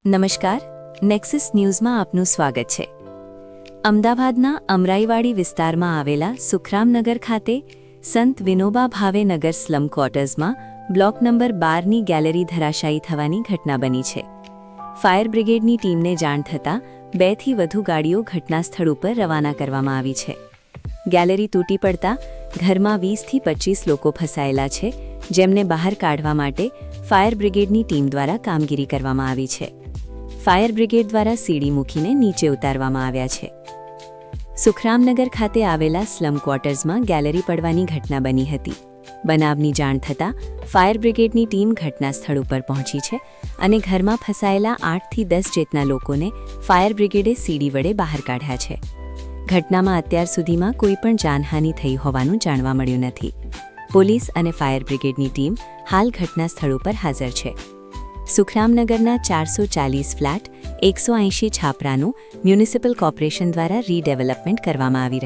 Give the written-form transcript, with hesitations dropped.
નમસ્કાર, નેક્સસ ન્યૂઝમાં આપનું સ્વાગત છે. અમદાવાદના અમરાઈવાડી વિસ્તારમાં આવેલા સુખરામનગર ખાતે સંત વિનોબા ભાવે નગર સ્લમ ક્વાર્ટર્સમાં બ્લોક નંબર 12ની ગેલેરી ધરાશાયી થવાની ઘટના બની છે. ફાયર બ્રિગેડની ટીમને જાણ થતાં 2થી વધુ ગાડીઓ ઘટનાસ્થળ ઉપર રવાના કરવામાં આવી છે. ગેલેરી તૂટી પડતા ઘરમાં 20થી 25 લોકો ફસાયેલા છે, જેમને બહાર કાઢવા માટે ફાયર બ્રિગેડની ટીમ દ્વારા કામગીરી કરવામાં આવી છે. ફાયર બ્રિગેડ દ્વારા સીડી મૂકીને નીચે ઉતારવામાં આવ્યા છે. સુખરામનગર ખાતે આવેલા સ્લમ ક્વાર્ટર્સમાં ગેલેરી પડવાની ઘટના બની હતી. બનાવની જાણ થતાં ફાયર બ્રિગેડની ટીમ ઘટનાસ્થળ ઉપર પહોંચી છે અને ઘરમાં ફસાયેલા 8થી 10 જેટલા લોકોને ફાયર બ્રિગેડે સીડી વડે બહાર કાઢ્યા છે. ઘટનામાં અત્યાર સુધીમાં કોઈ પણ જાનહાનિ થઈ હોવાનું જાણવા મળ્યું નથી. પોલીસ અને ફાયર બ્રિગેડની ટીમ હાલ ઘટનાસ્થળ ઉપર હાજર છે. સુખરામનગરના 440 ફ્લેટ 180 છાપરાનું મ્યુનિસિપલ કોર્પોરેશન દ્વારા રીડેવલપમેન્ટ કરવામાં આવી રહ્યું છે.